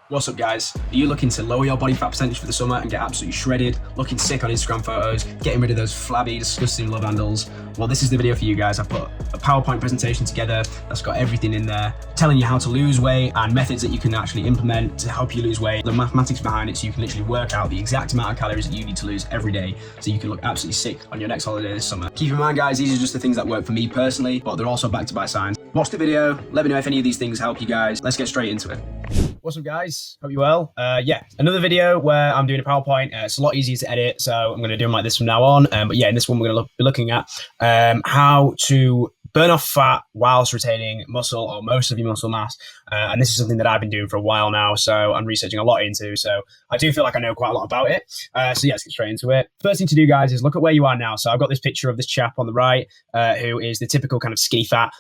What's up guys? Are you looking to lower your body fat percentage for the summer and get absolutely shredded, looking sick on Instagram photos, getting rid of those flabby, disgusting love handles? Well, this is the video for you guys. I've put a PowerPoint presentation together that's got everything in there, telling you how to lose weight and methods that you can actually implement to help you lose weight, the mathematics behind it so you can literally work out the exact amount of calories that you need to lose every day so you can look absolutely sick on your next holiday this summer. Keep in mind guys, these are just the things that work for me personally, but they're also backed by science. Watch the video, let me know if any of these things help you guys. Let's get straight into it. What's up guys, hope you're well. Yeah, another video where I'm doing a PowerPoint. It's a lot easier to edit, so I'm going to do them like this from now on. But yeah, in this one we're going to be looking at how to burn off fat whilst retaining muscle or most of your muscle mass. And this is something that I've been doing for a while now, so I'm researching a lot into, so I do feel like I know quite a lot about it. So yeah, let's get straight into it. First thing to do guys is look at where you are now. So I've got this picture of this chap on the right who is the typical kind of skinny fat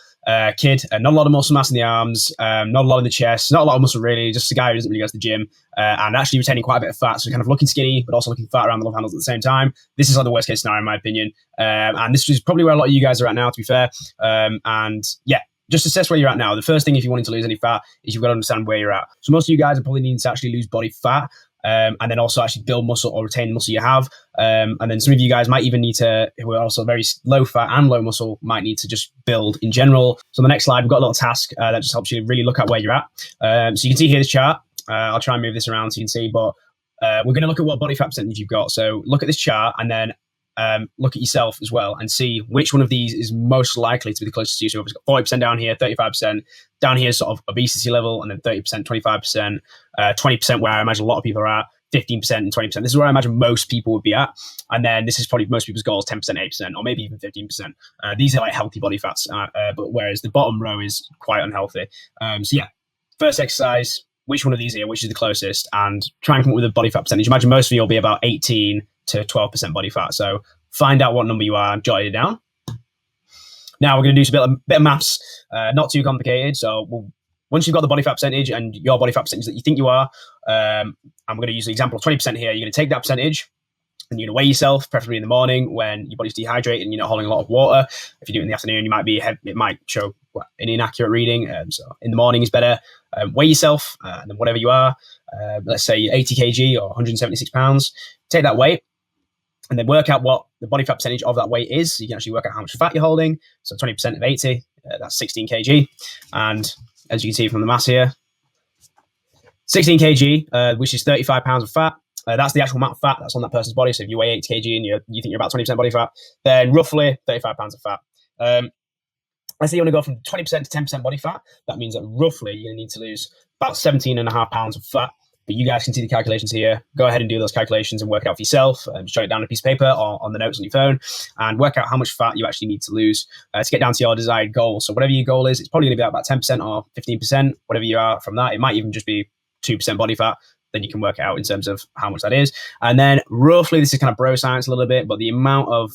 kid, not a lot of muscle mass in the arms, not a lot in the chest, not a lot of muscle really, just a guy who doesn't really go to the gym, and actually retaining quite a bit of fat, so kind of looking skinny but also looking fat around the love handles at the same time. This is like the worst case scenario in my opinion, and this is probably where a lot of you guys are at now, to be fair. And yeah, just assess where you're at now. The first thing if you wanting to lose any fat is you've got to understand where you're at. So most of you guys are probably needing to actually lose body fat, and then also actually build muscle or retain the muscle you have. And then some of you guys might even need to, who are also very low fat and low muscle, might need to just build in general. So on the next slide, we've got a little task that just helps you really look at where you're at. So you can see here this chart. I'll try and move this around so you can see, but we're going to look at what body fat percentage you've got. So look at this chart and then look at yourself as well and see which one of these is most likely to be the closest to you. So we've got 40% down here, 35%. Down here is sort of obesity level, and then 30%, 25%, 20% where I imagine a lot of people are at, 15% and 20%. This is where I imagine most people would be at. And then this is probably most people's goals, 10%, 8%, or maybe even 15%. These are like healthy body fats, but whereas the bottom row is quite unhealthy. So yeah, first exercise, which one of these here, which is the closest, and try and come up with a body fat percentage. Imagine most of you will be about 18 to 12% body fat. So find out what number you are and jot it down. Now we're going to do a bit of maths, not too complicated. So once you've got the body fat percentage and your body fat percentage that you think you are, I'm going to use the example of 20% here. You're going to take that percentage and you're going to weigh yourself, preferably in the morning when your body's dehydrated and you're not holding a lot of water. If you do it in the afternoon, it might show an inaccurate reading. So in the morning is better. Weigh yourself, and then whatever you are, let's say you're 80 kg or 176 pounds, take that weight, and then work out what the body fat percentage of that weight is. So you can actually work out how much fat you're holding. So 20% of 80, that's 16 kg. And as you can see from the mass here, 16 kg, which is 35 pounds of fat. That's the actual amount of fat that's on that person's body. So if you weigh 80 kg and you think you're about 20% body fat, then roughly 35 pounds of fat. Let's say you want to go from 20% to 10% body fat. That means that roughly you're going to need to lose about 17.5 pounds of fat. But you guys can see the calculations here. Go ahead and do those calculations and work it out for yourself. Just jot it down on a piece of paper or on the notes on your phone and work out how much fat you actually need to lose to get down to your desired goal. So whatever your goal is, it's probably going to be about 10% or 15%, whatever you are from that. It might even just be 2% body fat. Then you can work it out in terms of how much that is. And then roughly, this is kind of bro science a little bit, but the amount of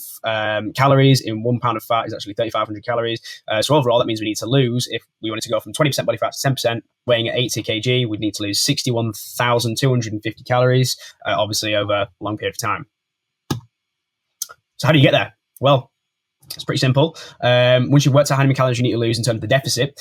calories in 1 pound of fat is actually 3,500 calories. So overall, that means we need to lose, if we wanted to go from 20% body fat to 10%, weighing at 80 kg, we'd need to lose 61,250 calories, obviously over a long period of time. So how do you get there? Well, it's pretty simple. Once you've worked out how many calories you need to lose in terms of the deficit,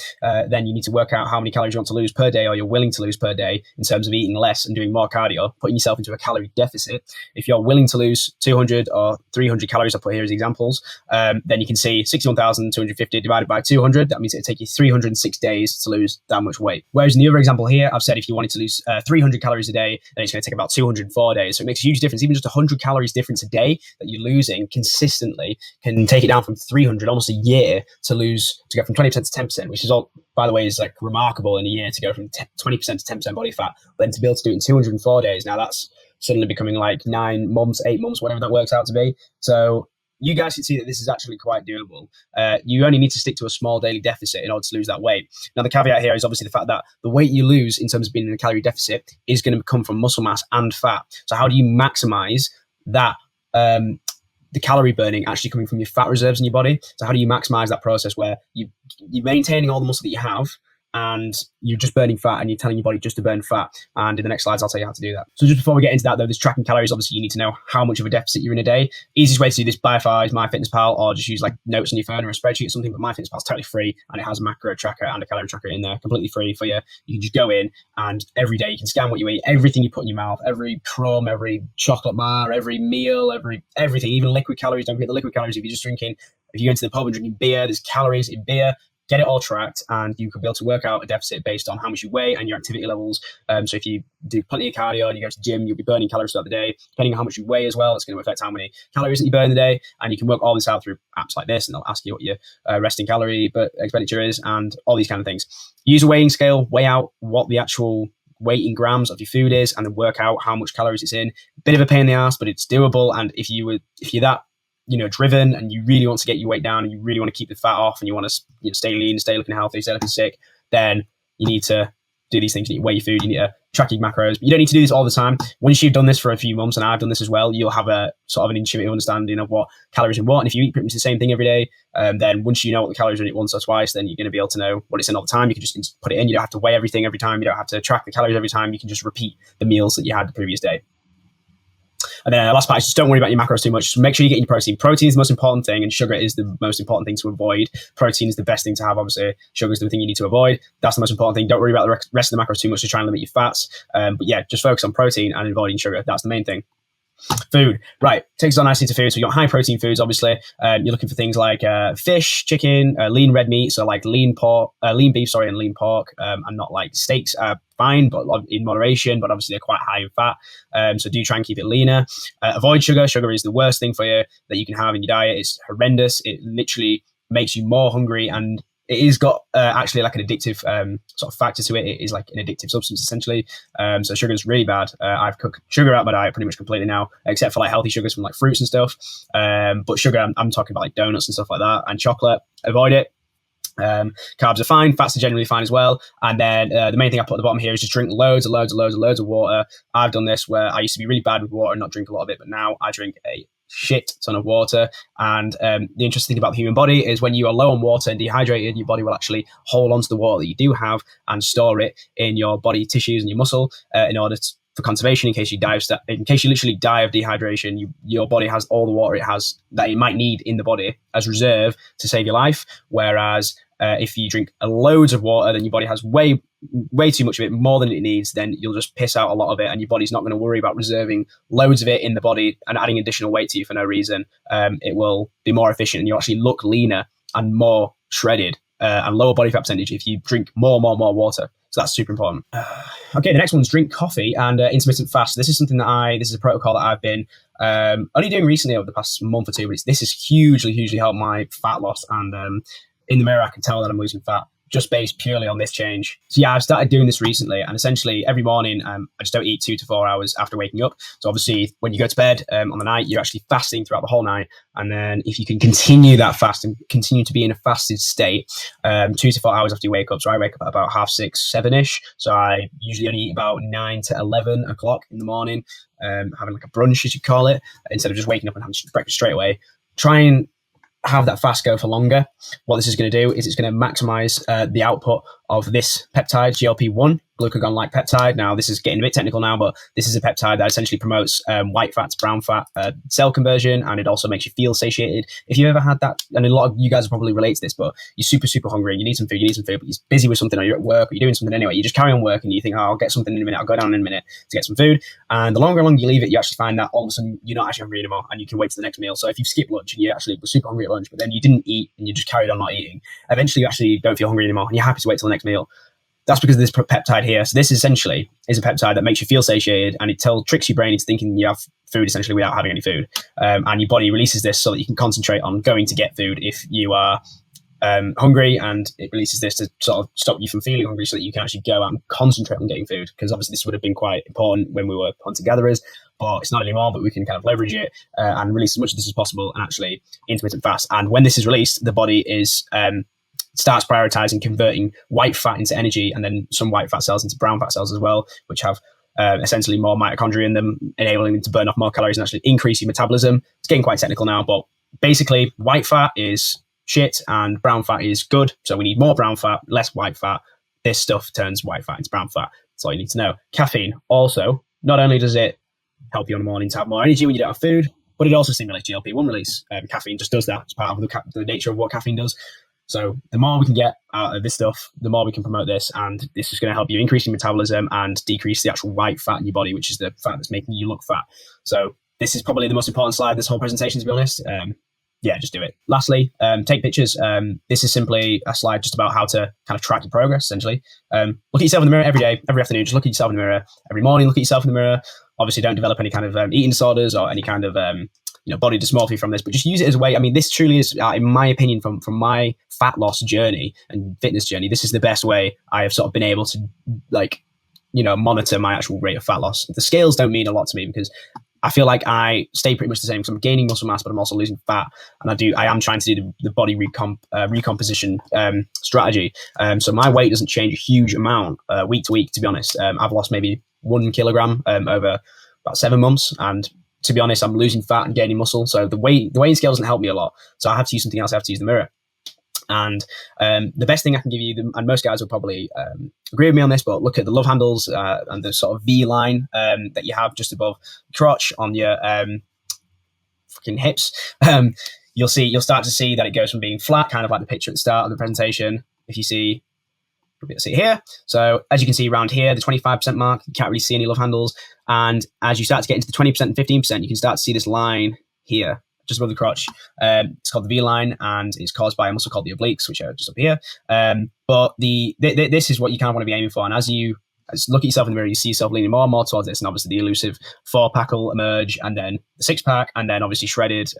then you need to work out how many calories you want to lose per day or you're willing to lose per day in terms of eating less and doing more cardio, putting yourself into a calorie deficit. If you're willing to lose 200 or 300 calories, I'll put here as examples, then you can see 61,250 divided by 200. That means it'll take you 306 days to lose that much weight. Whereas in the other example here, I've said if you wanted to lose 300 calories a day, then it's going to take about 204 days. So it makes a huge difference. Even just 100 calories difference a day that you're losing consistently can take it down from 300 almost a year to go from 20% to 10%, which is all, by the way, is like remarkable in a year to go from 20% to 10% body fat. But then to be able to do it in 204 days, now that's suddenly becoming like 9 months, 8 months, whatever that works out to be. So you guys can see that this is actually quite doable. You only need to stick to a small daily deficit in order to lose that weight. Now, the caveat here is obviously the fact that the weight you lose in terms of being in a calorie deficit is going to come from muscle mass and fat. So how do you maximize that? The calorie burning actually coming from your fat reserves in your body. So how do you maximize that process where you're maintaining all the muscle that you have, and you're just burning fat and you're telling your body just to burn fat. And in the next slides, I'll tell you how to do that. So just before we get into that though, there's tracking calories. Obviously you need to know how much of a deficit you're in a day. Easiest way to do this by far is MyFitnessPal, or just use like notes on your phone or a spreadsheet or something. But MyFitnessPal is totally free, and it has a macro tracker and a calorie tracker in there, completely free for you. You can just go in and every day you can scan what you eat, everything you put in your mouth, every crumb, every chocolate bar, every meal, everything, even liquid calories. Don't forget the liquid calories. If you're just drinking, if you go into the pub and drinking beer, there's calories in beer. Get it all tracked, and you could be able to work out a deficit based on how much you weigh and your activity levels. So if you do plenty of cardio and you go to the gym, you'll be burning calories throughout the day. Depending on how much you weigh as well, it's going to affect how many calories that you burn in the day. And you can work all this out through apps like this, and they'll ask you what your resting calorie expenditure is and all these kind of things. Use a weighing scale, weigh out what the actual weight in grams of your food is, and then work out how much calories it's in. Bit of a pain in the ass, but it's doable. And if you're that driven, and you really want to get your weight down, and you really want to keep the fat off, and you want to stay lean, stay looking healthy, stay looking sick, then you need to do these things. You need to weigh your food, you need to track your macros. But you don't need to do this all the time. Once you've done this for a few months, and I've done this as well, you'll have a sort of an intuitive understanding of what calories in what. And if you eat pretty much the same thing every day, then once you know what the calories are in it once or twice, then you're going to be able to know what it's in all the time. You can just put it in. You don't have to weigh everything every time. You don't have to track the calories every time. You can just repeat the meals that you had the previous day. And then the last part is just don't worry about your macros too much. Just make sure you get your protein. Protein is the most important thing, and sugar is the most important thing to avoid. Protein is the best thing to have, obviously. Sugar is the thing you need to avoid. That's the most important thing. Don't worry about the rest of the macros too much to try and limit your fats. But yeah, just focus on protein and avoiding sugar. That's the main thing. Food, right, takes us on nicely to food. So you got high protein foods, obviously. You're looking for things like fish, chicken, lean red meat, so like lean beef, and lean pork, and not like steaks are fine, but in moderation, but obviously they're quite high in fat. So do try and keep it leaner. Avoid sugar. Sugar is the worst thing for you that you can have in your diet. It's horrendous. It literally makes you more hungry, and it is got actually like an addictive sort of factor to it. It is like an addictive substance essentially. So sugar is really bad. I've cut sugar out of my diet pretty much completely now, except for like healthy sugars from like fruits and stuff. But sugar, I'm talking about like donuts and stuff like that, and chocolate. Avoid it. Carbs are fine. Fats are generally fine as well. And then the main thing I put at the bottom here is just drink loads of water. I've done this where I used to be really bad with water and not drink a lot of it, but now I drink a shit ton of water. And the interesting thing about the human body is when you are low on water and dehydrated, your body will actually hold onto the water that you do have and store it in your body tissues and your muscle in order for conservation, in case you literally die of dehydration. Your body has all the water it has that it might need in the body as reserve to save your life. Whereas if you drink loads of water, then your body has way too much of it, more than it needs. Then you'll just piss out a lot of it, and your body's not going to worry about reserving loads of it in the body and adding additional weight to you for no reason. It will be more efficient, and you'll actually look leaner and more shredded and lower body fat percentage if you drink more water. So that's super important. Okay, the next one's drink coffee and intermittent fast. This is something this is a protocol that I've been only doing recently over the past month or two, but this has hugely helped my fat loss. And in the mirror, I can tell that I'm losing fat just based purely on this change. So yeah, I've started doing this recently, and essentially every morning I just don't eat 2 to 4 hours after waking up. So obviously when you go to bed on the night, you're actually fasting throughout the whole night. And then if you can continue that fast and continue to be in a fasted state 2 to 4 hours after you wake up. So I wake up at about 6:30, 7-ish. So I usually only eat about 9 to 11 o'clock in the morning, having like a brunch, as you call it, instead of just waking up and having breakfast straight away. Try and have that fast go for longer. What this is going to do is it's going to maximize the output of this peptide, GLP-1, glucagon-like peptide. Now, this is getting a bit technical now, but this is a peptide that essentially promotes white fat to brown fat cell conversion, and it also makes you feel satiated. If you've ever had that, and a lot of you guys probably relate to this, but you're super hungry and you need some food, but you're busy with something, or you're at work, or you're doing something anyway, you just carry on working, you think, oh, I'll get something in a minute, I'll go down in a minute to get some food. And the longer you leave it, you actually find that all of a sudden you're not actually hungry anymore, and you can wait to the next meal. So if you skip lunch and you actually were super hungry at lunch, but then you didn't eat and you just carried on not eating, eventually you actually don't feel hungry anymore and you're happy to wait till the next meal. That's because of this peptide here. So this essentially is a peptide that makes you feel satiated, and it tricks your brain into thinking you have food essentially without having any food. And your body releases this so that you can concentrate on going to get food if you are hungry, and it releases this to sort of stop you from feeling hungry so that you can actually go out and concentrate on getting food. Because obviously this would have been quite important when we were hunter-gatherers, but it's not anymore, but we can kind of leverage it and release as much of this as possible and actually intermittent fast. And when this is released, the body is starts prioritizing converting white fat into energy, and then some white fat cells into brown fat cells as well, which have essentially more mitochondria in them, enabling them to burn off more calories and actually increase your metabolism. It's getting quite technical now, but basically white fat is shit and brown fat is good. So we need more brown fat, less white fat. this stuff turns white fat into brown fat. That's all you need to know. Caffeine also, not only does it help you in the morning to have more energy when you don't have food, but it also stimulates GLP-1 release. Caffeine just does that. It's part of the nature of what caffeine does. So the more we can get out of this stuff, the more we can promote this, and this is going to help you increase your metabolism and decrease the actual white fat in your body, which is the fat that's making you look fat. So this is probably the most important slide of this whole presentation, to be honest. Yeah, just do it. Lastly, take pictures. This is simply a slide just about how to kind of track your progress, essentially. Look at yourself in the mirror every day, every afternoon. Just look at yourself in the mirror. Every morning, look at yourself in the mirror. Obviously, don't develop any kind of eating disorders or any kind of body dysmorphia from this, but just use it as a way. I mean, this truly is, in my opinion, from my fat loss journey and fitness journey, this is the best way I have sort of been able to monitor my actual rate of fat loss. The scales don't mean a lot to me because I feel like I stay pretty much the same because I'm gaining muscle mass, but I'm also losing fat. And I am trying to do the body recomposition strategy. So my weight doesn't change a huge amount week to week, to be honest. I've lost maybe 1 kilogram over about 7 months. And to be honest, I'm losing fat and gaining muscle. So the weighing scale doesn't help me a lot. So I have to use something else. I have to use the mirror. And the best thing I can give you, and most guys will probably agree with me on this, but look at the love handles and the sort of V line that you have just above the crotch on your fucking hips. You'll start to see that it goes from being flat, kind of like the picture at the start of the presentation. If you see, you'll be able to see it here. So as you can see around here, the 25% mark, you can't really see any love handles. And as you start to get into the 20% and 15%, you can start to see this line here, just above the crotch. It's called the V line, and it's caused by a muscle called the obliques, which are just up here. But this is what you kind of want to be aiming for. And as you look at yourself in the mirror, you see yourself leaning more and more towards this, and obviously the elusive 4-pack will emerge, and then the 6-pack, and then obviously shredded,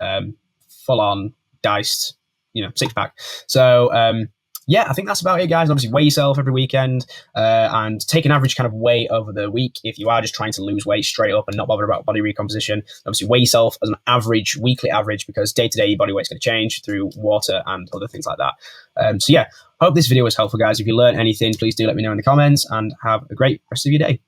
full-on, diced, 6-pack. So yeah, I think that's about it, guys. Obviously, weigh yourself every weekend and take an average kind of weight over the week if you are just trying to lose weight straight up and not bother about body recomposition. Obviously, weigh yourself as an average, weekly average, because day to day your body weight's going to change through water and other things like that. So yeah, hope this video was helpful, guys. If you learned anything, please do let me know in the comments, and have a great rest of your day.